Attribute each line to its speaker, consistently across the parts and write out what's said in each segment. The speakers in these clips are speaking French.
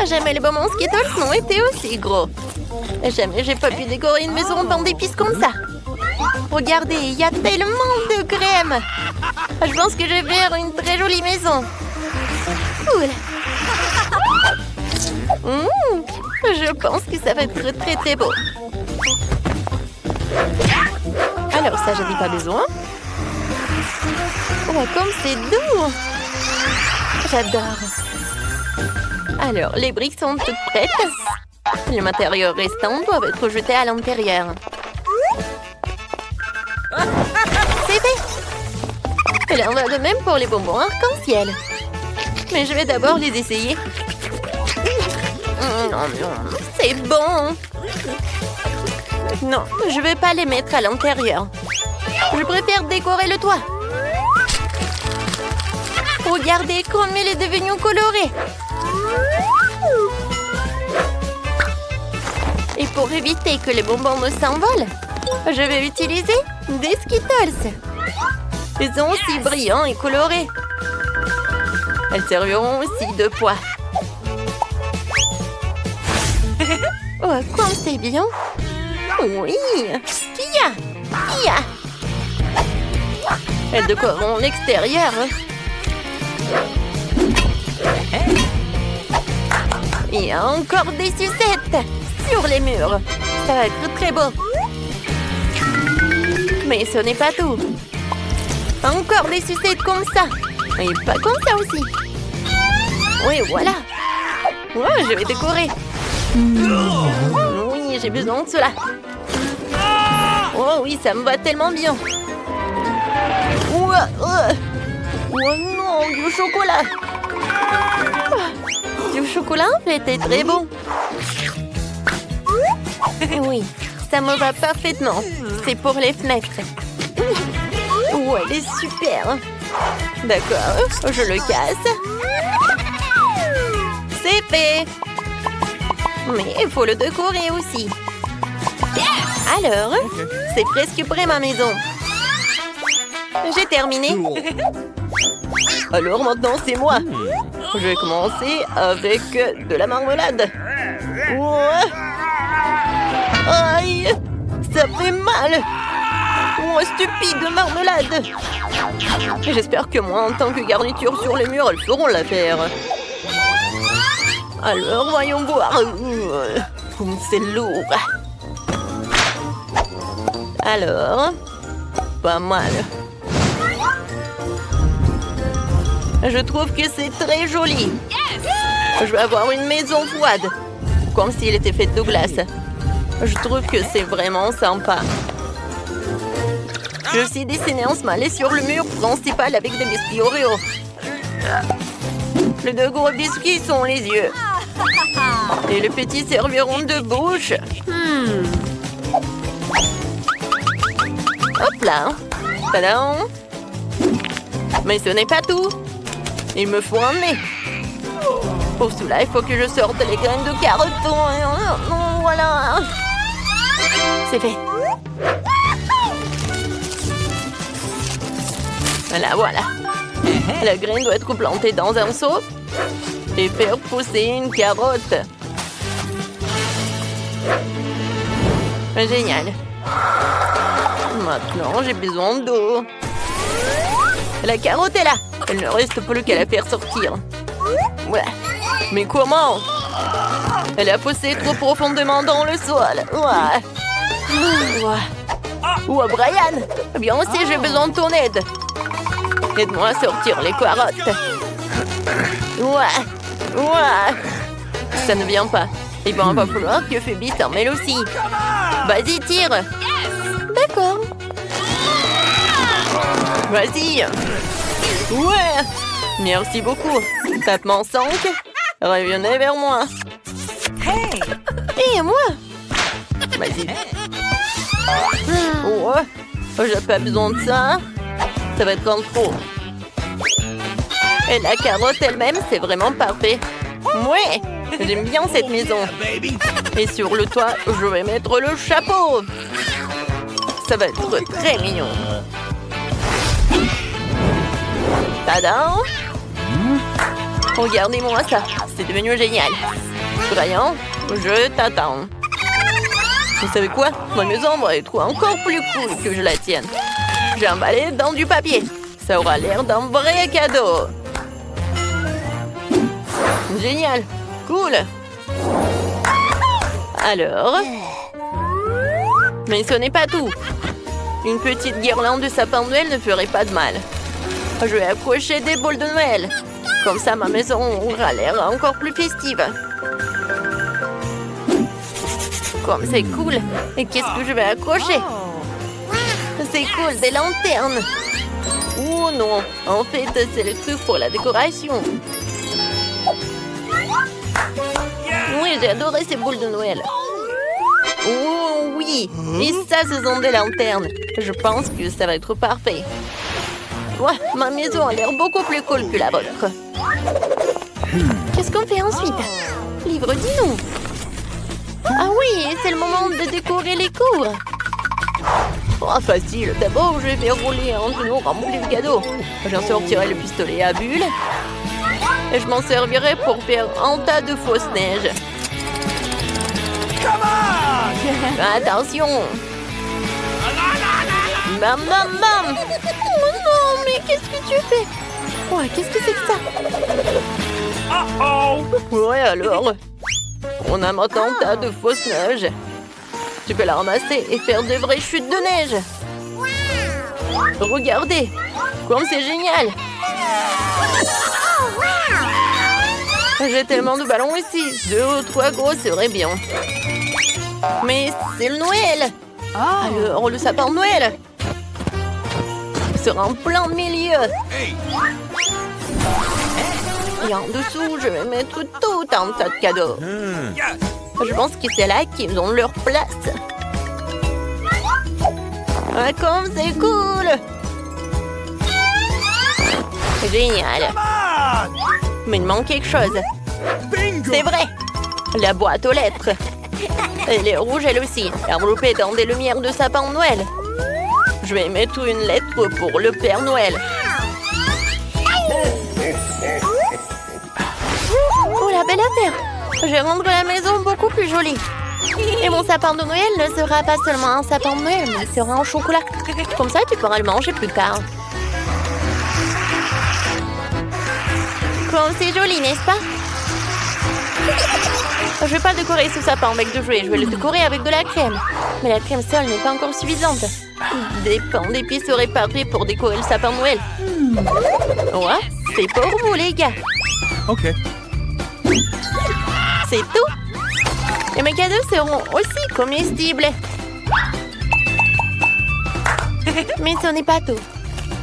Speaker 1: Jamais les bonbons Skittles n'ont été aussi gros. Jamais j'ai pas pu décorer une maison en pain d'épices comme ça. Regardez, il y a tellement de crème. Je pense que je vais faire une très jolie maison. Cool. Je pense que ça va être très très beau. Alors ça, j'en ai pas besoin. Oh, comme c'est doux. J'adore. Alors, les briques sont toutes prêtes. Les matériaux restants doivent être jetés à l'intérieur. C'est fait. Et là, on va de même pour les bonbons arc-en-ciel. Mais je vais d'abord les essayer. C'est bon. Non, je vais pas les mettre à l'intérieur. Je préfère décorer le toit. Regardez comme il est devenu coloré. Et pour éviter que les bonbons ne s'envolent, je vais utiliser des Skittles. Ils sont aussi brillants et colorés. Elles serviront aussi de poids. Oh, comme c'est bien. Oui. Kia. Elles décoreront l'extérieur. Il y a encore des sucettes sur les murs. Ça va être très beau. Mais ce n'est pas tout. Encore des sucettes comme ça. Et pas comme ça aussi. Oui, voilà. Ouais, je vais décorer. Oui, j'ai besoin de cela. Oh oui, ça me va tellement bien. Oh non, du chocolat. Du chocolat, c'était très bon. Oui, ça me va parfaitement. C'est pour les fenêtres. Oh, elle est super. D'accord, je le casse. C'est fait. Mais il faut le décorer aussi. Alors, c'est presque prêt ma maison. J'ai terminé. Alors maintenant, c'est moi. Je vais commencer avec de la marmelade. Ouais. Aïe, ça fait mal. Oh, stupide marmelade. J'espère que moi, en tant que garniture sur les murs, elles feront l'affaire. Alors, voyons voir. C'est lourd. Alors, pas mal. Je trouve que c'est très joli. Je vais avoir une maison froide, comme s'il était fait de glace. Je trouve que c'est vraiment sympa. Je suis dessiné en smiley sur le mur principal avec des biscuits Oreo. Les deux gros biscuits sont les yeux. Et les petits serviront de bouche. Hop là. Tadam. Mais ce n'est pas tout. Il me faut un nez. Pour cela, il faut que je sorte les graines de carottes. Voilà. C'est fait. Voilà. La graine doit être plantée dans un seau et faire pousser une carotte. Génial. Maintenant, j'ai besoin d'eau. La carotte est là. Il ne reste plus qu'à la faire sortir. Ouais. Mais comment? Elle a poussé trop profondément dans le sol. Ouais. Ouais, Brian. Bien aussi, j'ai besoin de ton aide. Aide-moi à sortir les carottes. Ouais. Ça ne vient pas. Il va falloir que Phoebe s'en mêle aussi. Vas-y, tire. D'accord. Vas-y. Ouais. Merci beaucoup. Tapement 5. Revenez vers moi. Hey. Et moi. Vas-y. Ouais. J'ai pas besoin de ça. Ça va être en trop. Et la carotte elle-même, c'est vraiment parfait. Ouais. J'aime bien cette maison. Et sur le toit, je vais mettre le chapeau. Ça va être très mignon. Tadam! Regardez-moi ça, c'est devenu génial. Brian, je t'attends. Vous savez quoi? Ma maison va être encore plus cool que je la tienne. J'ai emballé dans du papier. Ça aura l'air d'un vrai cadeau. Génial. Cool. Alors? Mais ce n'est pas tout. Une petite guirlande de sapin de Noël ne ferait pas de mal. Je vais accrocher des boules de Noël. Comme ça, ma maison aura l'air encore plus festive. Comme c'est cool. Et qu'est-ce que je vais accrocher? C'est cool, des lanternes. Oh non, en fait, c'est le truc pour la décoration. Oui, j'ai adoré ces boules de Noël. Oh oui, et ça, ce sont des lanternes. Je pense que ça va être parfait. Ouais, ma maison a l'air beaucoup plus cool que la vôtre. Qu'est-ce qu'on fait ensuite? Livre, dis-nous. Ah oui, c'est le moment de décorer les cours. Oh, facile. D'abord, je vais rouler un genou rempli de cadeaux. J'en sortirai le pistolet à bulles. Et je m'en servirai pour faire un tas de fausses neiges. Attention. Bam, bam, bam. Oh non, mais qu'est-ce que tu fais? Ouais, qu'est-ce que c'est que ça? Ouais, alors. On a maintenant un tas de fausses neiges. Tu peux la ramasser et faire de vraies chutes de neige. Regardez, comme c'est génial. J'ai tellement de ballons ici. 2 ou 3 gros serait bien. Mais c'est le Noël. Alors, le sapin de Noël sera en plein milieu. Et en dessous, je vais mettre tout un tas de cadeaux. Je pense que c'est là qu'ils ont leur place. Ah, comme c'est cool! Génial! Mais il manque quelque chose. C'est vrai! La boîte aux lettres. Elle est rouge elle aussi, enveloppée dans des lumières de sapin de Noël. Je vais mettre une lettre pour le Père Noël. Oh, la belle affaire! Je vais rendre la maison beaucoup plus jolie. Et mon sapin de Noël ne sera pas seulement un sapin de Noël, mais il sera en chocolat. Comme ça, tu pourras le manger plus tard. Comme c'est joli, n'est-ce pas? Je ne vais pas décorer ce sapin avec de jouets, je vais le décorer avec de la crème. Mais la crème seule n'est pas encore suffisante. Des pains d'épices seraient parfaits pour décorer le sapin de Noël. Ouais, c'est pour vous, les gars.
Speaker 2: Ok.
Speaker 1: C'est tout. Et mes cadeaux seront aussi comestibles. Mais ce n'est pas tout.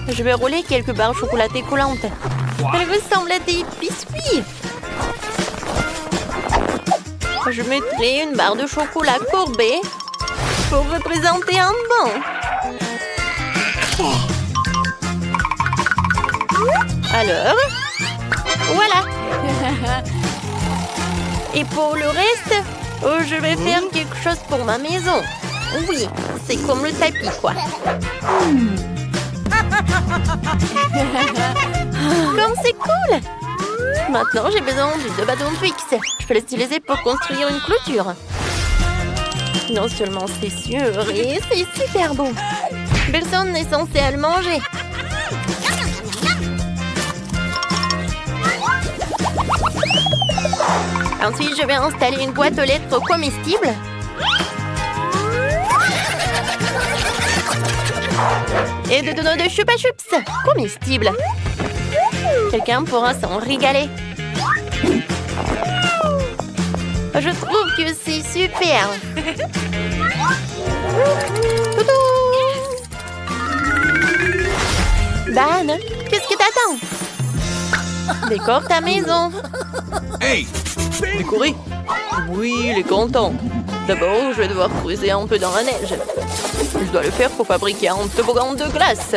Speaker 1: Je vais rouler quelques barres chocolatées coulantes. Elles ressemblent à des biscuits. Je mettrai une barre de chocolat courbée pour représenter un banc. Alors, voilà. Et pour le reste, je vais faire quelque chose pour ma maison. Oui, c'est comme le tapis, quoi. Comme c'est cool! Maintenant, j'ai besoin de 2 bâtons Twix. Je peux les utiliser pour construire une clôture. Non seulement c'est sûr, et c'est super bon. Personne n'est censé le manger. Ensuite, je vais installer une boîte aux lettres comestible. Et de donuts de Chupa Chups comestibles. Quelqu'un pourra s'en régaler. Je trouve que c'est super. Dan, qu'est-ce que t'attends? Décore ta maison.
Speaker 2: Hey!
Speaker 1: Décorer? Oui, il est content. D'abord, je vais devoir creuser un peu dans la neige. Je dois le faire pour fabriquer un toboggan de glace.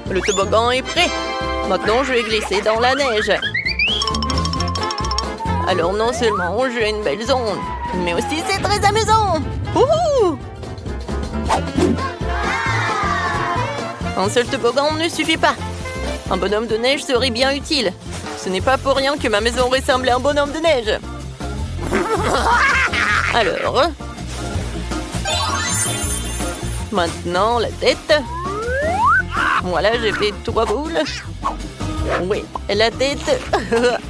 Speaker 1: Le toboggan est prêt. Maintenant, je vais glisser dans la neige. Alors, non seulement j'ai une belle zone, mais aussi c'est très amusant. Wouhou! Un seul toboggan ne suffit pas. Un bonhomme de neige serait bien utile. Ce n'est pas pour rien que ma maison ressemble à un bonhomme de neige. Alors... Maintenant, la tête. Voilà, j'ai fait 3 boules. Oui, la tête.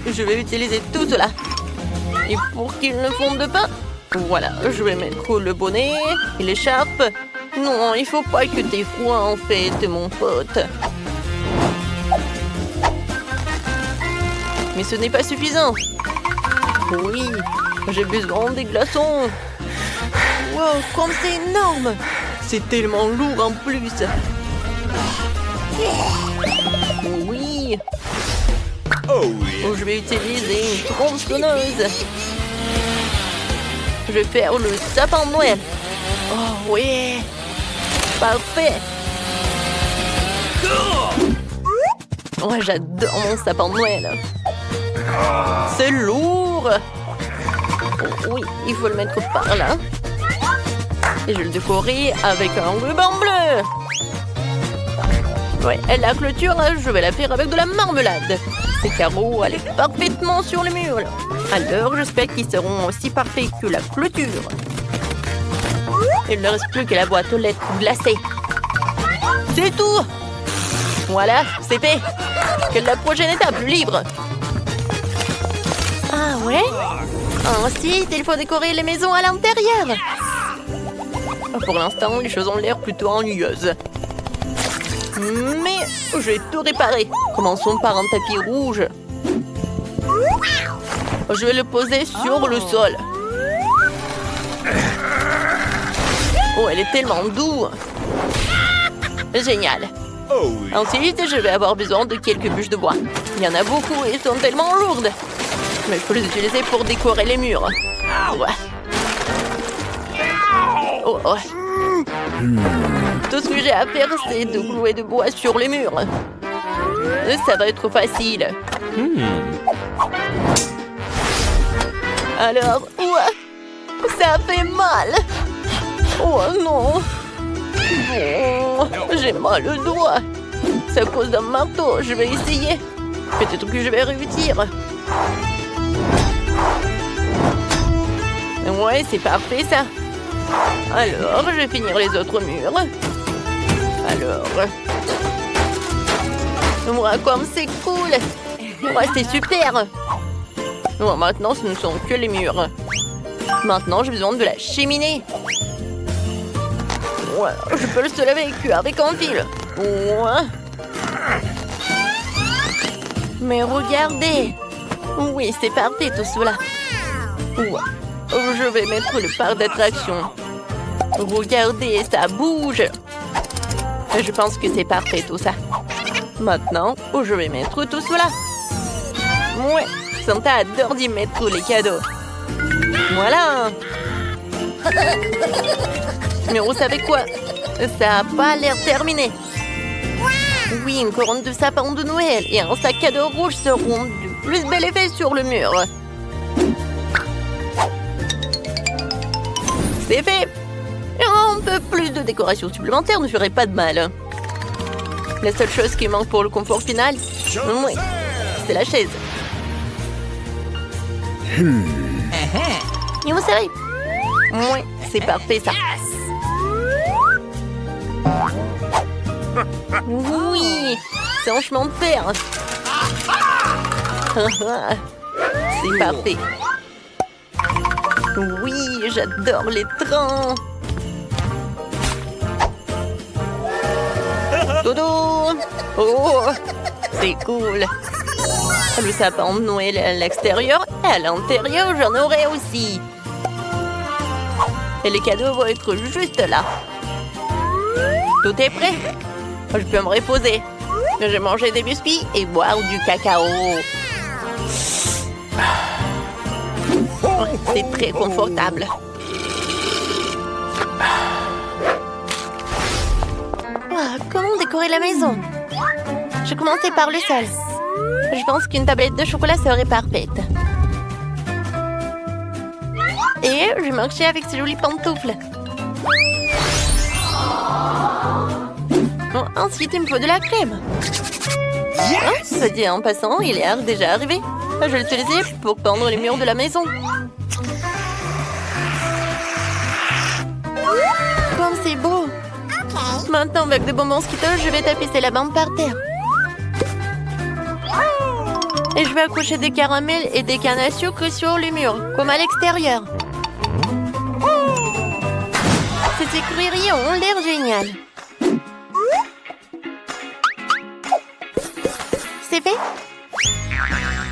Speaker 1: Je vais utiliser tout cela. Et pour qu'il ne fonde pas, voilà, je vais mettre le bonnet et l'écharpe. Non, il faut pas que t'aies froid en fait, mon pote. Mais ce n'est pas suffisant. Oui, j'ai besoin des glaçons. Wow, comme c'est énorme. C'est tellement lourd en plus. Oui.
Speaker 2: Oh, yeah.
Speaker 1: Je vais utiliser une tronçonneuse. Je vais faire le sapin de Noël. Oh oui. Parfait. Oh, j'adore mon sapin de Noël. C'est lourd. Oh, oui, il faut le mettre par là. Et je vais le décorer avec un ruban bleu. Ouais, et la clôture, je vais la faire avec de la marmelade. Ces carreaux allaient parfaitement sur le mur. Alors, j'espère qu'ils seront aussi parfaits que la clôture. Il ne reste plus que la boîte aux lettres glacée. C'est tout. Voilà, c'est fait. Quelle est la prochaine étape, le livre? Ah ouais? Ensuite, il faut décorer les maisons à l'intérieur. Pour l'instant, les choses ont l'air plutôt ennuyeuses. Mais je vais tout réparer. Commençons par un tapis rouge. Je vais le poser sur le sol. Oh, elle est tellement douce. Génial.
Speaker 2: Oh, yeah.
Speaker 1: Ensuite, je vais avoir besoin de quelques bûches de bois. Il y en a beaucoup et sont tellement lourdes. Mais je peux les utiliser pour décorer les murs. Ouais. Oh, oh. Tout ce que j'ai à faire, c'est de clouer de bois sur les murs. Ça va être facile. Alors, ouais, ça fait mal. Oh non. Oh, j'ai mal au doigt. C'est à cause d'un marteau. Je vais essayer. Peut-être que je vais réussir. Ouais, c'est parfait ça. Alors, je vais finir les autres murs. Alors... Moi, comme c'est cool. Ouais, c'est super. Bon, maintenant, ce ne sont que les murs. Maintenant, j'ai besoin de la cheminée. Ouais, je peux le seul avec un fil. Ouais. Mais regardez. Oui, c'est parfait tout cela. Ouais. Je vais mettre le parc d'attraction. Regardez, ça bouge. Je pense que c'est parfait tout ça. Maintenant, je vais mettre tout cela. Ouais, Santa adore d'y mettre les cadeaux. Voilà. Mais vous savez quoi? Ça n'a pas l'air terminé. Oui, une couronne de sapin de Noël et un sac cadeau rouge seront du plus bel effet sur le mur. C'est fait. Un peu plus de décoration supplémentaire ne ferait pas de mal. La seule chose qui manque pour le confort final, oui, c'est la chaise. Et vous savez, oui, c'est parfait ça. Oui, c'est un chemin de fer. C'est parfait. Oui, j'adore les trains. Dodo. Oh, c'est cool. Le sapin de Noël à l'extérieur et à l'intérieur, j'en aurai aussi. Et les cadeaux vont être juste là. Tout est prêt. Je peux me reposer. Je vais manger des biscuits et boire du cacao. C'est très confortable. Oh, comment décorer la maison? Je commençais par le sol. Je pense qu'une tablette de chocolat serait parfaite. Et je marchais avec ces jolies pantoufles. Oh, ensuite, il me faut de la crème. Soit dit en passant, il est déjà arrivé. Je l'utilisais pour peindre les murs de la maison. Comme c'est beau. Maintenant, avec des bonbons Skittles, je vais tapisser la bande par terre. Et je vais accrocher des caramels et des cannes à sucre sur les murs, comme à l'extérieur. Ces écuries ont l'air géniales. C'est fait.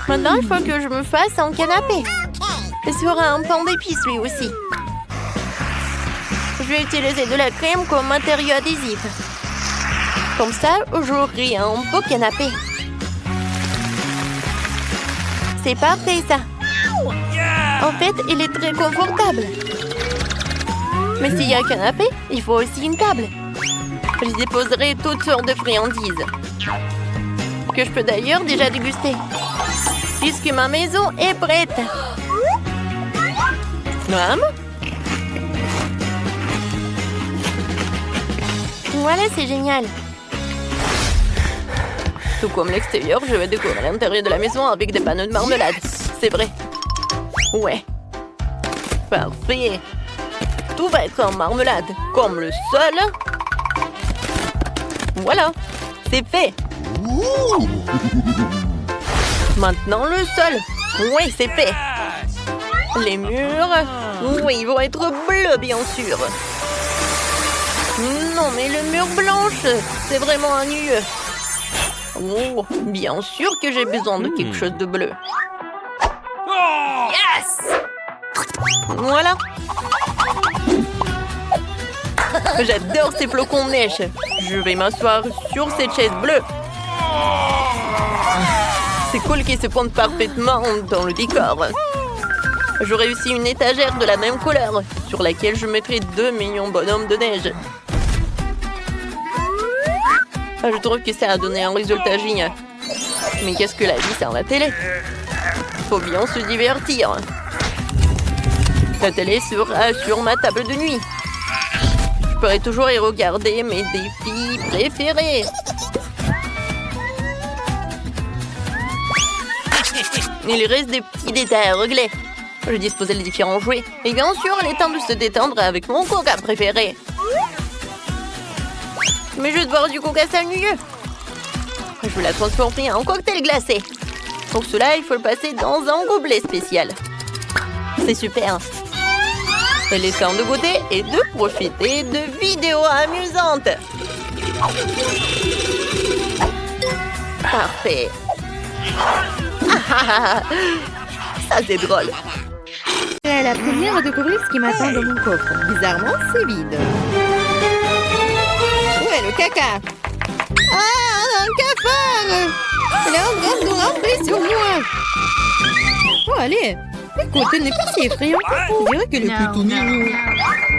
Speaker 1: Maintenant, il faut que je me fasse un canapé. Et sera un pain d'épices lui aussi. Je vais utiliser de la crème comme matériau adhésif. Comme ça, j'aurai un beau canapé. C'est parfait, ça. En fait, il est très confortable. Mais s'il y a un canapé, il faut aussi une table. Je déposerai toutes sortes de friandises. Que je peux d'ailleurs déjà déguster. Puisque ma maison est prête. Maman? Voilà, c'est génial. Tout comme l'extérieur, je vais décorer l'intérieur de la maison avec des panneaux de marmelade. C'est vrai. Ouais. Parfait. Tout va être en marmelade, comme le sol. Voilà, c'est fait. Maintenant le sol. Oui, c'est fait. Les murs. Oui, ils vont être bleus, bien sûr. Non, mais le mur blanche, c'est vraiment ennuyeux. Oh, bien sûr que j'ai besoin de quelque chose de bleu. Yes! Voilà. J'adore ces flocons de neige. Je vais m'asseoir sur cette chaise bleue. C'est cool qu'ils se fondent parfaitement dans le décor. J'aurai aussi une étagère de la même couleur, sur laquelle je mettrai 2 millions de bonhommes de neige. Je trouve que ça a donné un résultat génial. Mais qu'est-ce que la vie sans la télé? Faut bien se divertir. La télé sera sur ma table de nuit. Je pourrai toujours y regarder mes défis préférés. Il reste des petits détails à régler. Je disposais les différents jouets. Et bien sûr, il est temps de se détendre avec mon coca préféré. Mais je dois boire du coca ennuyeux. Je vais la transformer en cocktail glacé. Pour cela, il faut le passer dans un gobelet spécial. C'est super. Et les temps de goûter et de profiter de vidéos amusantes. Parfait. Ça, c'est drôle.
Speaker 3: C'est la première à découvrir ce qui m'attend dans mon coffre. Bizarrement, c'est vide. Où est le caca? Ah, un cafard! Elle est en train de rentrer sur moi. Oh, allez. Écoute, elle n'est pas si effrayante. On dirait qu'elle est plutôt mignon.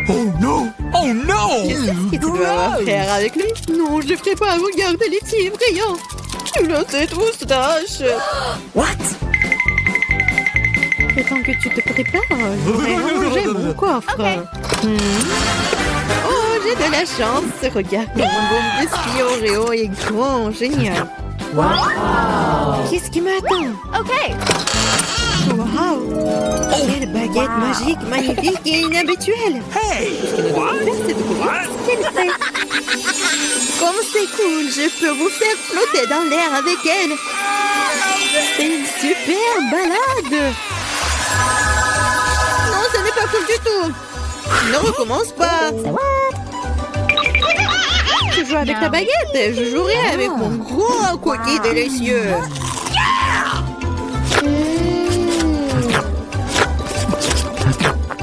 Speaker 2: Oh non! Oh non!
Speaker 3: Qu'est-ce que tu dois faire avec lui? Non, je ne ferai pas. Regarde, elle est si effrayante. Tu as cette moustache.
Speaker 2: What?
Speaker 3: Le temps que tu te prépares, je vais ranger mon coffre. Oh, j'ai de la chance. Regarde, mon bon biscuit Oreo est grand, génial. Wow. Qu'est-ce qui m'attend?
Speaker 1: OK.
Speaker 3: Wow. Quelle baguette magique, magnifique et inhabituelle.
Speaker 2: Hey!
Speaker 3: Ce que nous devons faire, c'est découvrir ce qu'elle fait. Comme c'est cool, je peux vous faire flotter dans l'air avec elle. C'est une super balade. Non, ce n'est pas cool du tout. Ne recommence pas. Tu joues avec ta baguette. Je jouerai avec mon gros cookie délicieux.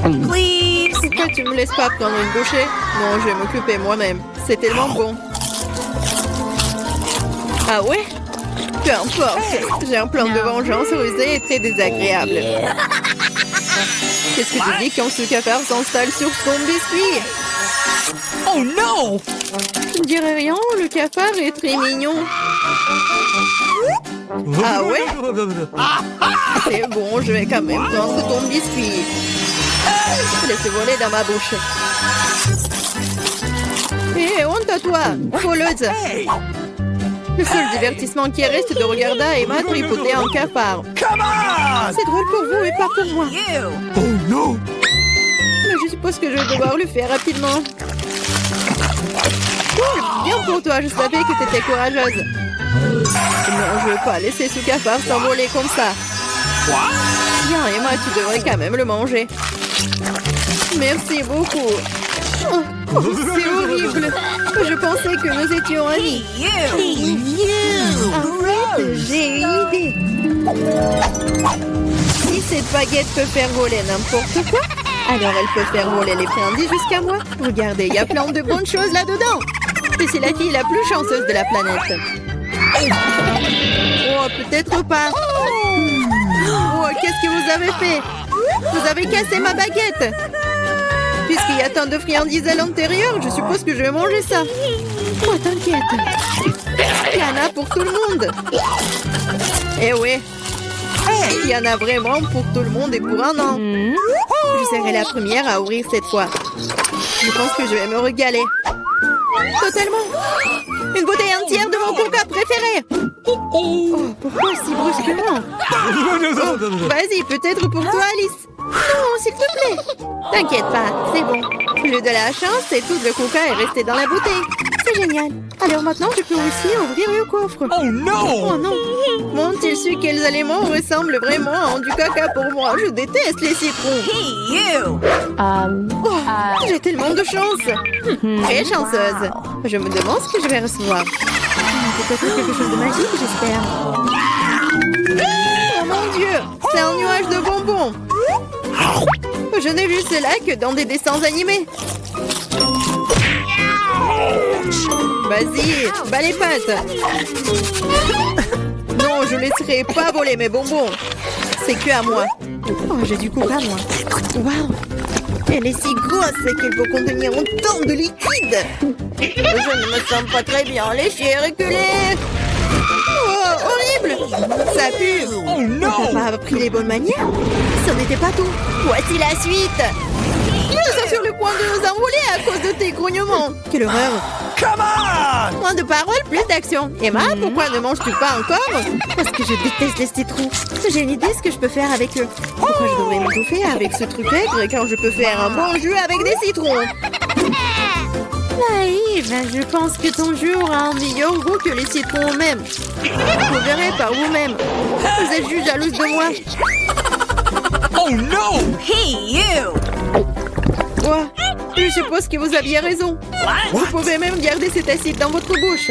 Speaker 1: Please.
Speaker 3: Pourquoi tu me laisses pas prendre une bouchée? Non, je vais m'occuper moi-même. C'est tellement bon. Ah ouais? Peu importe. J'ai un plan de vengeance rusé et très désagréable. Qu'est-ce que tu dis quand ce cafard s'installe sur ton biscuit?
Speaker 2: Oh non!
Speaker 3: Je ne dirais rien, le cafard est très mignon. Ah ouais? C'est bon, je vais quand même prendre ton biscuit. Laisse voler dans ma bouche. Hé, honte à toi, voleuse. Le seul divertissement qui reste de regarder Emma tripoter un cafard.
Speaker 2: Come on!
Speaker 3: C'est drôle pour vous et pas pour moi.
Speaker 2: Oh no!
Speaker 3: Mais je suppose que je vais devoir le faire rapidement. Cool, bien pour toi, je savais que t'étais courageuse. Non, je veux pas laisser ce cafard s'envoler comme ça. Bien, Emma, tu devrais quand même le manger. Merci beaucoup. Oh, c'est horrible. Je pensais que nous étions amis. Arrête, j'ai une idée. Si cette baguette peut faire voler n'importe quoi, alors elle peut faire voler les friandises jusqu'à moi. Regardez, il y a plein de bonnes choses là-dedans. Et c'est la fille la plus chanceuse de la planète. Oh, peut-être pas. Oh, qu'est-ce que vous avez fait? Vous avez cassé ma baguette. Puisqu'il y a tant de friandises à l'intérieur, je suppose que je vais manger ça. Oh, t'inquiète. Il y en a pour tout le monde. Eh oui. Il y en a vraiment pour tout le monde et pour un an. Je serai la première à ouvrir cette fois. Je pense que je vais me régaler. Totalement. Une bouteille entière de mon coca préféré. Oh, pourquoi si brusquement? Oh, vas-y, peut-être pour toi, Alice. Non, s'il te plaît. T'inquiète pas, c'est bon. J'ai eu de la chance et tout le coca est resté dans la bouteille. C'est génial. Alors maintenant, je peux aussi ouvrir le coffre.
Speaker 2: Oh no!
Speaker 3: Oh non. M'ont-ils su quels aliments ressemblent vraiment à du caca pour moi? Je déteste les citrons. Oh, j'ai tellement de chance. Très chanceuse. Je me demande ce que je vais recevoir. Peut-être quelque chose de magique, j'espère. Oh mon Dieu, c'est un nuage de bonbons. Je n'ai vu cela que dans des dessins animés. Vas-y, bats les pattes. Non, je laisserai pas voler mes bonbons. C'est que à moi. Oh, j'ai du coca, moi. Waouh. Elle est si grosse qu'elle peut contenir autant de liquide. Je ne me sens pas très bien. Les chiens reculés. Oh, horrible. Ça pue.
Speaker 2: Oh no!
Speaker 3: T'as pas appris les bonnes manières? Ce n'était pas tout. Voici la suite. Nous sommes sur le point de nous envoler à cause de tes grognements. Quelle horreur.
Speaker 2: Come on!
Speaker 3: Moins de paroles, plus d'action. Emma, pourquoi ne manges-tu pas encore? Parce que je déteste les citrons. J'ai une idée ce que je peux faire avec eux. Pourquoi je devrais m'étouffer avec ce truc aigre quand je peux faire un bon jus avec des citrons? Naïve, je pense que ton jus aura un meilleur goût que les citrons eux-mêmes. Vous verrez par vous-même. Vous êtes juste jalouse de moi.
Speaker 2: Oh no!
Speaker 3: Ouais, je suppose que vous aviez raison. Vous pouvez même garder cet acide dans votre bouche.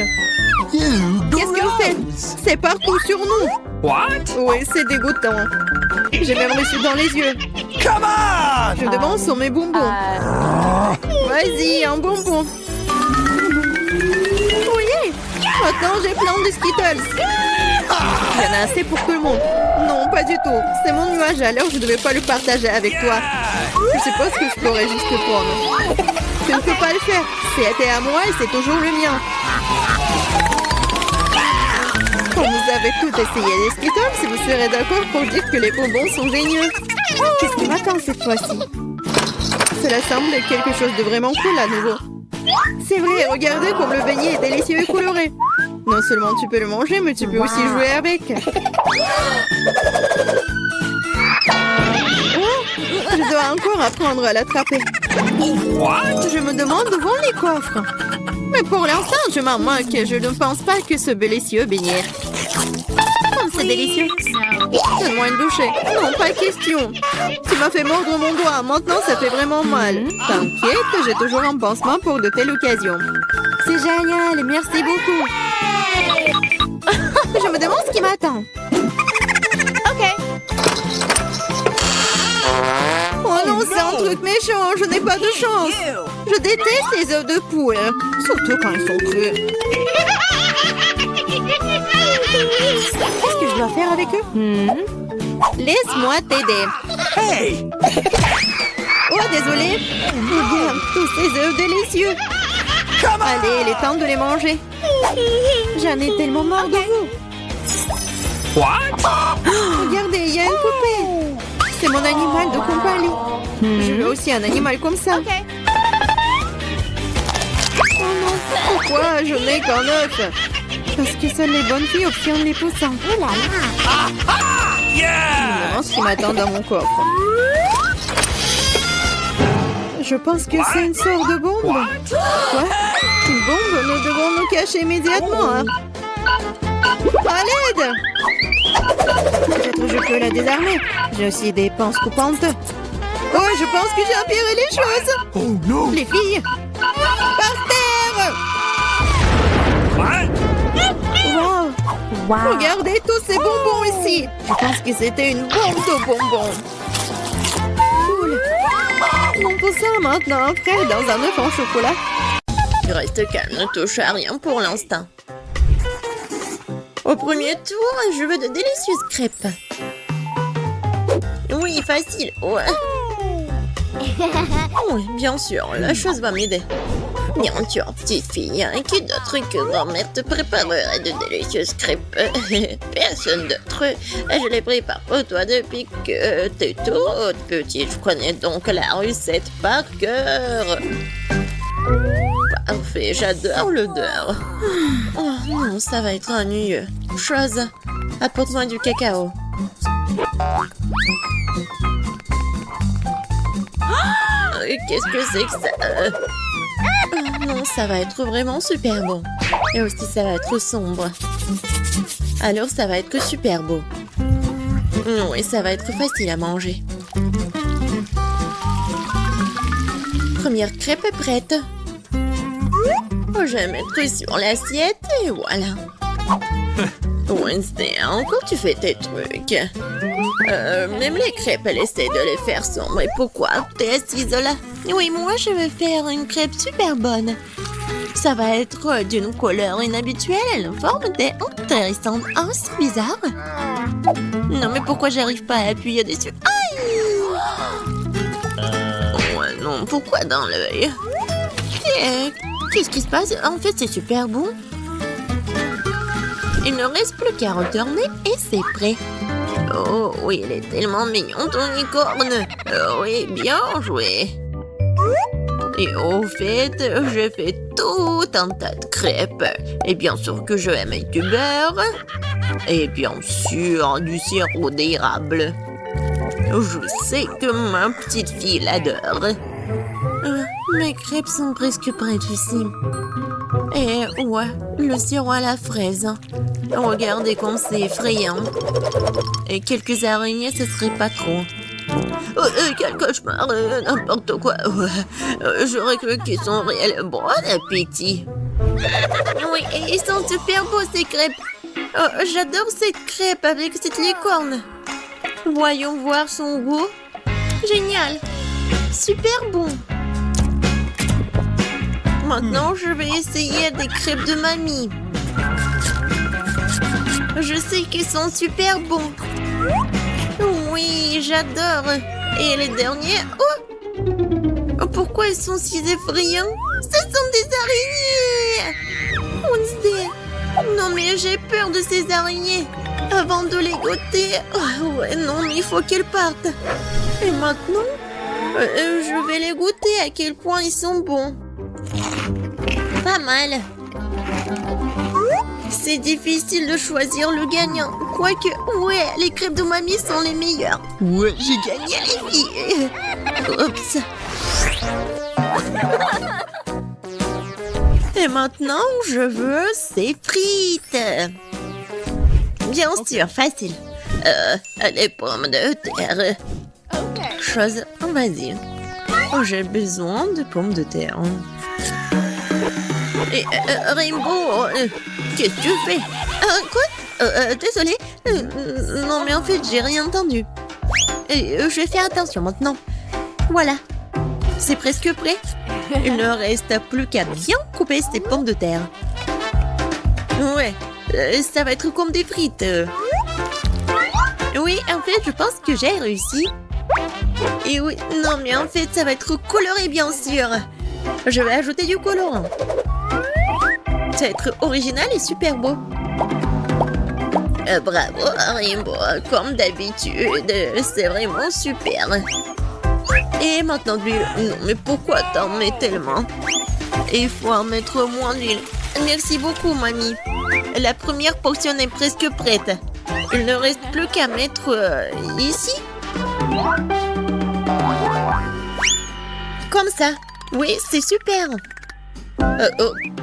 Speaker 3: Qu'est-ce que vous faites? C'est partout sur nous.
Speaker 2: What?
Speaker 3: Oui, c'est dégoûtant. J'ai même reçu dans les yeux.
Speaker 2: Come on!
Speaker 3: Je demande sur mes bonbons. Vas-y, un bonbon. Oui, maintenant j'ai plein de Skittles. Il y en a assez pour tout le monde. Non, pas du tout. C'est mon nuage, alors je ne devais pas le partager avec toi. Je suppose que je pourrais juste le prendre. Je ne peux pas le faire. C'était à moi et c'est toujours le mien. Quand vous avez tout essayé les Skittles, vous serez d'accord pour dire que les bonbons sont géniaux. Qu'est-ce qui m'attend cette fois-ci? Cela semble quelque chose de vraiment cool à nouveau. C'est vrai, regardez comme le beignet est délicieux et coloré. Non seulement tu peux le manger, mais tu peux aussi jouer avec. Oh, je dois encore apprendre à l'attraper. Je me demande où vont les coffres. Mais pour l'instant, je m'en moque. Je ne pense pas que ce délicieux beignet. Oh, c'est délicieux. Donne-moi une bouchée. Non, pas question. Tu m'as fait mordre mon doigt. Maintenant, ça fait vraiment mal. T'inquiète, j'ai toujours un pansement pour de telles occasions. C'est génial. Merci beaucoup. Je me demande ce qui m'attend. Ok. Oh non, c'est un truc méchant. Je n'ai pas de chance. Je déteste les œufs de poule. Surtout quand ils sont crus. Qu'est-ce que je dois faire avec eux? Laisse-moi t'aider.
Speaker 2: Hey!
Speaker 3: Oh, désolé. Regarde, tous ces œufs délicieux. Allez, il est temps de les manger. J'en ai tellement marre de vous.
Speaker 2: What?
Speaker 3: Regardez, il y a une poupée. C'est mon animal de compagnie. Je veux aussi un animal comme ça. Oh non, pourquoi je n'ai qu'un œuf? Parce que seules les bonnes filles obtiennent les poussins. Oh là là!
Speaker 2: Yeah!
Speaker 3: Je ce qui m'attend dans mon coffre. Je pense que c'est une sorte de bombe. Quoi? Une bombe? Nous devons nous cacher immédiatement. Hein? À l'aide! Peut-être je peux la désarmer. J'ai aussi des pinces coupantes. Oh, je pense que j'ai empiré les choses.
Speaker 2: Oh non!
Speaker 3: Les filles! Par terre!
Speaker 2: What?
Speaker 3: Wow! Regardez tous ces bonbons ici! Je pense que c'était une bombe de bonbons. Cool! Mon poussin maintenant frais dans un œuf en chocolat. Reste calme, ne touche à rien pour l'instant. Au premier tour, je veux de délicieuses crêpes. Oui, facile. Ouais. Oui, bien sûr, la chose va m'aider. Bien sûr, petite fille, qui d'autre que grand-mère te préparerait de délicieuses crêpes? Personne d'autre. Je les prépare pour toi depuis que t'es toute petite. Je connais donc la recette par cœur. Parfait, j'adore l'odeur. Oh non, ça va être ennuyeux. Chose, apporte-moi du cacao. Qu'est-ce que c'est que ça? Non, ça va être vraiment super bon. Et aussi, ça va être sombre. Alors, ça va être super beau. Oui, ça va être facile à manger. Première crêpe est prête. Oh, je vais mettre sur l'assiette et voilà. Wednesday, encore tu fais tes trucs. Même les crêpes, elle essaie de les faire sombres. Et pourquoi t'es assise là? Oui, moi je vais faire une crêpe super bonne. Ça va être d'une couleur inhabituelle et une forme intéressante. Oh, c'est bizarre. Non, mais pourquoi j'arrive pas à appuyer dessus? Aïe! Ouais, non, pourquoi dans l'œil? Qu'est-ce qui se passe? En fait, c'est super bon. Il ne reste plus qu'à retourner et c'est prêt. Oh oui, il est tellement mignon ton licorne. Oui, bien joué. Et au fait, je fais tout un tas de crêpes. Et bien sûr que je vais mettre du beurre. Et bien sûr, du sirop d'érable. Je sais que ma petite fille l'adore. Mes crêpes sont presque prêtes ici. Et ouais, le sirop à la fraise. Regardez comme c'est effrayant. Et quelques araignées, ce serait pas trop. Quel cauchemar, n'importe quoi. J'aurais cru qu'ils sont réels. Bon appétit. Oui, et ils sont super beaux ces crêpes. J'adore cette crêpe avec cette licorne. Voyons voir son goût. Génial. Super bon. Maintenant, je vais essayer des crêpes de mamie. Je sais qu'ils sont super bons. Oui, j'adore. Et les derniers... Oh! Pourquoi ils sont si effrayants? Ce sont des araignées! Wednesday! Non, mais j'ai peur de ces araignées. Avant de les goûter... Oh, ouais, non, mais il faut qu'elles partent. Et maintenant, je vais les goûter à quel point ils sont bons. Pas mal. C'est difficile de choisir le gagnant. Quoique, ouais, les crêpes de mamie sont les meilleures. Ouais, j'ai gagné les filles. Oups. Et maintenant, je veux ces frites. Bien sûr, facile. Les pommes de terre. Chose, vas-y. Oh, j'ai besoin de pommes de terre. Et Rainbow, qu'est-ce que tu fais? Quoi? Désolée. Non, mais en fait, j'ai rien entendu. Je vais faire attention maintenant. Voilà. C'est presque prêt. Il ne reste plus qu'à bien couper ces pommes de terre. Ouais, ça va être comme des frites. Oui, en fait, je pense que j'ai réussi. Et oui, non, mais en fait, ça va être coloré, bien sûr. Je vais ajouter du colorant. Ça va être original et super beau. Bravo, Rainbow. Comme d'habitude, c'est vraiment super. Et maintenant de l'huile. Non, mais pourquoi t'en mets tellement? Il faut en mettre moins d'huile. Merci beaucoup, mamie. La première portion est presque prête. Il ne reste plus qu'à mettre ici. Comme ça. Oui, c'est super.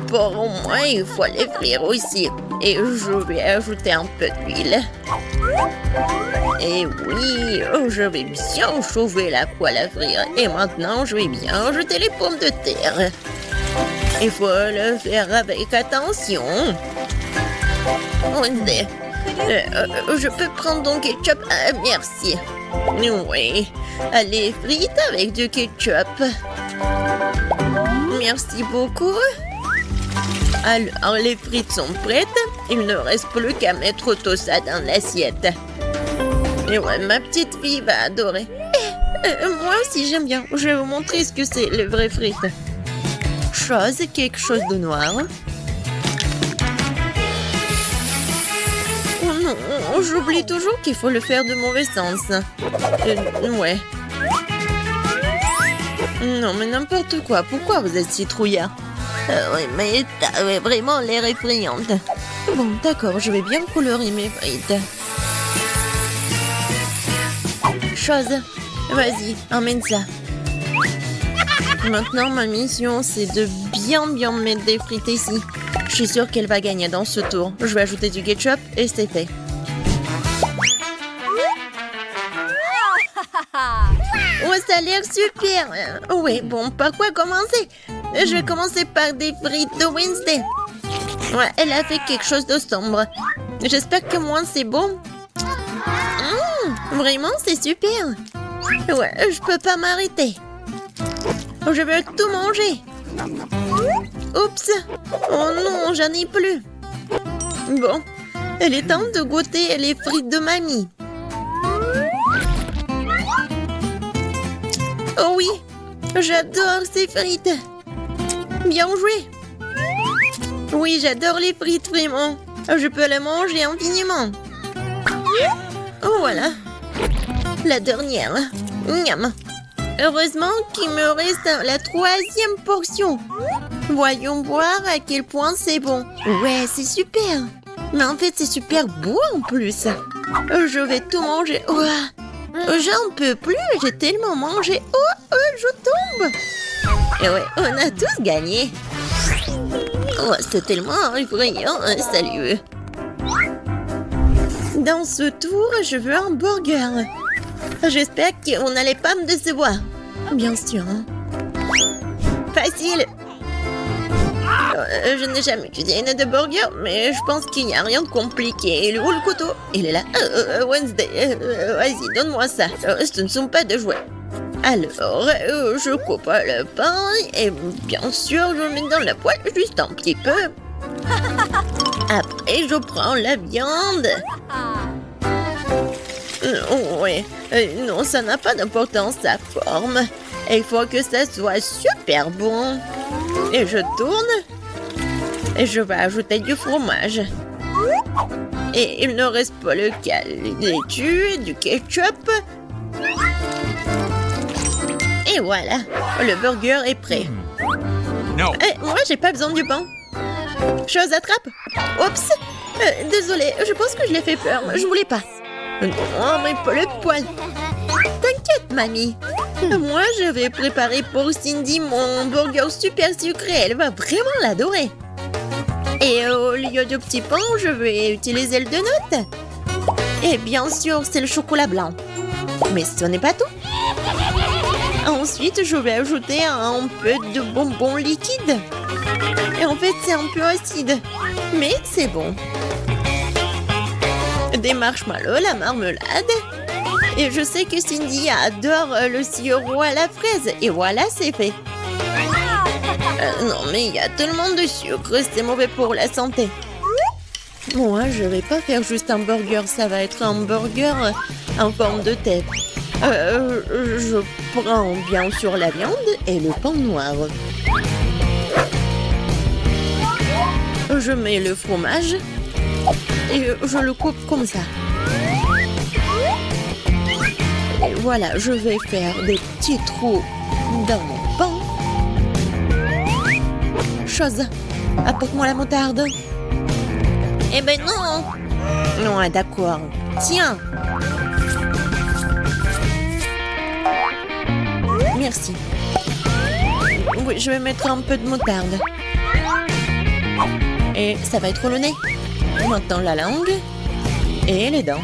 Speaker 3: Pour moi, il faut les frire aussi. Et je vais ajouter un peu d'huile. Et oui, je vais bien chauffer la poêle à frire. Et maintenant, je vais bien ajouter les pommes de terre. Il faut le faire avec attention. Je peux prendre ton ketchup? Merci. Oui, les frites avec du ketchup. Merci beaucoup. Alors, les frites sont prêtes. Il ne reste plus qu'à mettre tout ça dans l'assiette. Et ouais, ma petite fille va adorer. Moi aussi, j'aime bien. Je vais vous montrer ce que c'est, les vraies frites. Quelque chose de noir. Oh non, j'oublie toujours qu'il faut le faire de mauvais sens. Ouais. Non, mais n'importe quoi. Pourquoi vous êtes si trouillard? Oui, mais t'as vraiment l'air effrayante. Bon, d'accord, je vais bien colorer mes frites. Vas-y, emmène ça. Maintenant, ma mission, c'est de bien mettre des frites ici. Je suis sûre qu'elle va gagner dans ce tour. Je vais ajouter du ketchup et c'est fait. Oh, ça a l'air super. Oui, bon, par quoi commencer? Je vais commencer par des frites de Wednesday. Ouais, elle a fait quelque chose de sombre. J'espère que moi, c'est bon. Vraiment, c'est super. Ouais, je peux pas m'arrêter. Je veux tout manger. Oups. Oh non, j'en ai plus. Bon, il est temps de goûter les frites de mamie. Oh oui, j'adore ces frites. Bien joué. Oui, j'adore les frites, vraiment. Je peux les manger infiniment. Oh, voilà. La dernière. Miam. Heureusement qu'il me reste la 3e portion. Voyons voir à quel point c'est bon. Ouais, c'est super. Mais en fait, c'est super beau en plus. Je vais tout manger. J'en peux plus, j'ai tellement mangé. Je tombe. Et ouais, on a tous gagné. C'est tellement effrayant. Salut. Dans ce tour, je veux un burger. J'espère qu'on n'allait pas me décevoir. Bien sûr. Facile. Je n'ai jamais cuisiné de burger, mais je pense qu'il n'y a rien de compliqué. Il est où le couteau? Il est là. Wednesday, vas-y, donne-moi ça. Ce ne sont pas de jouets. Alors, je coupe le pain et bien sûr, je le mets dans la poêle juste un petit peu. Après, je prends la viande. Oui, non, ça n'a pas d'importance, sa forme. Il faut que ça soit super bon. Et je tourne. Et je vais ajouter du fromage. Et il ne reste pas le laitue, du ketchup. Et voilà, le burger est prêt.
Speaker 2: No.
Speaker 3: Moi, j'ai pas besoin du pain. Chose attrape. Oups. Désolée, je pense que je l'ai fait peur. Je voulais pas. Non, mais pas le poil. T'inquiète, mamie. Moi, je vais préparer pour Cindy mon burger super sucré. Elle va vraiment l'adorer. Et au lieu de petit pain, je vais utiliser le donut. Et bien sûr, c'est le chocolat blanc. Mais ce n'est pas tout. Ensuite, je vais ajouter un peu de bonbons liquides. Et en fait, c'est un peu acide. Mais c'est bon. Des marshmallows, la marmelade. Et je sais que Cindy adore le sirop à la fraise. Et voilà, c'est fait. Non, mais il y a tellement de sucre, c'est mauvais pour la santé. Moi, je vais pas faire juste un burger, ça va être un burger en forme de tête. Je prends bien sûr la viande et le pain noir. Je mets le fromage et je le coupe comme ça. Et voilà, je vais faire des petits trous dans mon pain. Chose, apporte-moi la moutarde. Eh ben non. Ouais, d'accord. Tiens. Merci. Oui, je vais mettre un peu de moutarde. Et ça va être le nez. Maintenant la langue. Et les dents.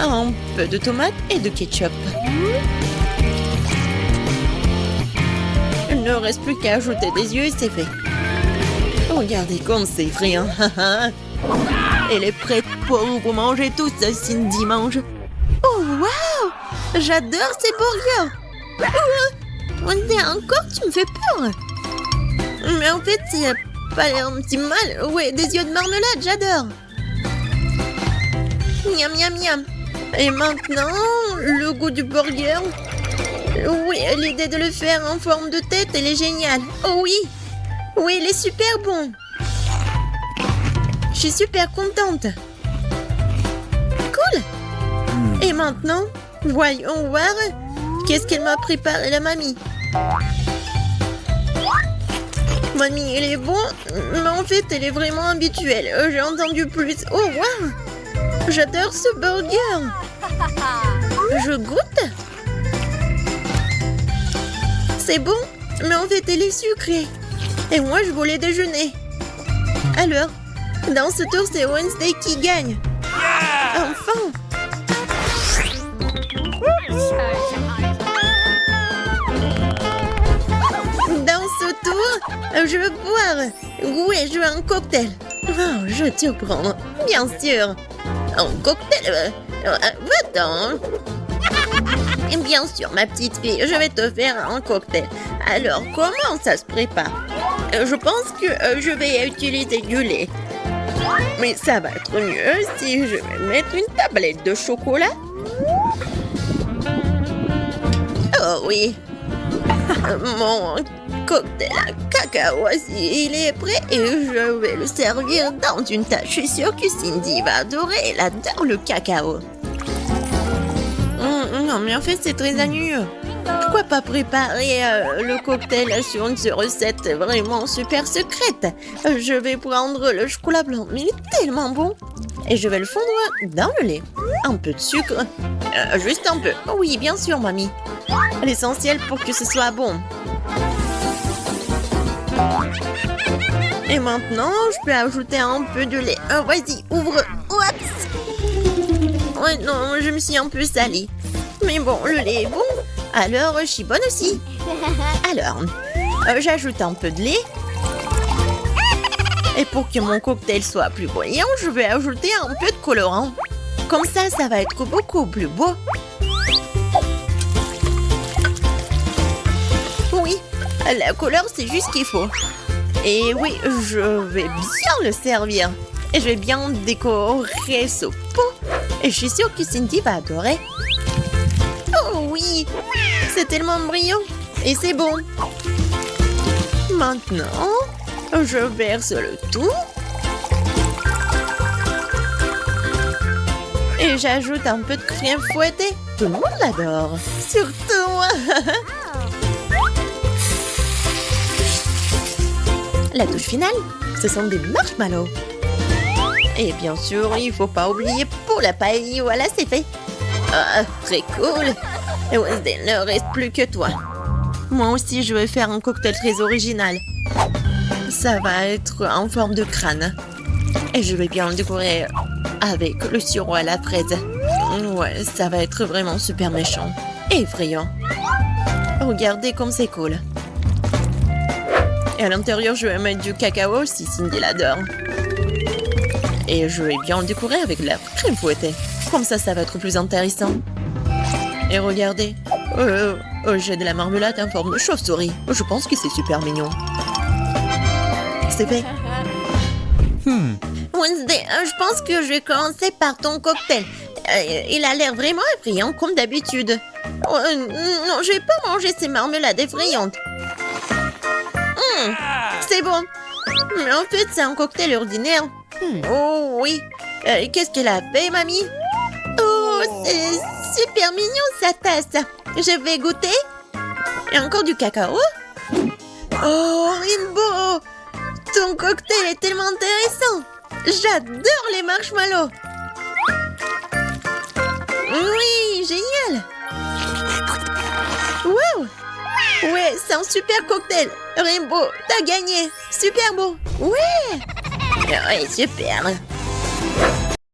Speaker 3: Un peu de tomate et de ketchup. Il ne reste plus qu'à ajouter des yeux et c'est fait. Regardez comme c'est effrayant. Elle est prête pour vous manger tout ça, Cindy mange. Oh, waouh! J'adore ces burgers. Encore, tu me fais peur. Mais en fait, il a pas l'air un petit mal. Ouais, des yeux de marmelade, j'adore. Miam, miam, miam. Et maintenant, le goût du burger. Oui, l'idée de le faire en forme de tête, elle est géniale. Oh oui. Oui, il est super bon. Je suis super contente. Cool. Et maintenant, voyons voir qu'est-ce qu'elle m'a préparé la mamie. Mamie, elle est bon, mais en fait, elle est vraiment habituelle. J'ai entendu plus. Oh, waouh! J'adore ce burger. Je goûte. C'est bon, mais en fait, elle est sucrée. Et moi, je voulais déjeuner. Alors, dans ce tour, c'est Wednesday qui gagne. Enfin! Dans ce tour, je veux boire. Oui, je veux un cocktail. Oh, je vais te prendre. Bien sûr. Un cocktail. Va-t'en. Bien sûr, ma petite fille, je vais te faire un cocktail. Alors, comment ça se prépare? Je pense que je vais utiliser du lait. Mais ça va être mieux si je vais mettre une tablette de chocolat. Oh oui. Mon cocktail à cacao, il est prêt et je vais le servir dans une tasse. Je suis sûre que Cindy va adorer. Elle adore le cacao. Non, mais en fait, c'est très ennuyeux. Pourquoi pas préparer le cocktail sur une recette vraiment super secrète? Je vais prendre le chocolat blanc, mais il est tellement bon. Et je vais le fondre dans le lait. Un peu de sucre. Juste un peu. Oui, bien sûr, mamie. L'essentiel pour que ce soit bon. Et maintenant, je peux ajouter un peu de lait. Vas-y, ouvre. Oups. Ouais, non, je me suis un peu salie. Mais bon, le lait est bon. Alors, je suis bonne aussi. Alors, j'ajoute un peu de lait. Et pour que mon cocktail soit plus brillant, je vais ajouter un peu de colorant. Comme ça va être beaucoup plus beau. Oui, la couleur, c'est juste ce qu'il faut. Et oui, je vais bien le servir. Et je vais bien décorer ce pot. Et je suis sûre que Cindy va adorer. Oh oui, c'est tellement brillant. Et c'est bon. Maintenant, je verse le tout. Et j'ajoute un peu de crème fouettée. Tout le monde l'adore. Surtout moi. La touche finale, ce sont des marshmallows. Et bien sûr, il ne faut pas oublier pour la paille. Voilà, c'est fait. Ah, très cool. Et Wednesday, il ne reste plus que toi. Moi aussi, je vais faire un cocktail très original. Ça va être en forme de crâne. Et je vais bien le décorer avec le sirop à la fraise. Ouais, ça va être vraiment super méchant. Et effrayant. Regardez comme c'est cool. Et à l'intérieur, je vais mettre du cacao si Cindy l'adore. Et je vais bien le décorer avec de la crème fouettée. Comme ça va être plus intéressant. Et regardez. J'ai de la marmelade en forme de chauve-souris. Je pense que c'est super mignon. C'est fait. Wednesday, je pense que je vais commencer par ton cocktail. Il a l'air vraiment effrayant comme d'habitude. Non, je vais pas manger ces marmelades effrayantes. C'est bon. Mais en fait, c'est un cocktail ordinaire. Oh oui. Qu'est-ce qu'elle a fait, mamie? Oh, c'est super mignon, sa tasse. Je vais goûter. Et encore du cacao. Oh, Rainbow. Ton cocktail est tellement intéressant. J'adore les marshmallows. Oui, génial. Wow. Ouais, c'est un super cocktail. Rainbow, t'as gagné. Super beau. Ouais. Ouais, super.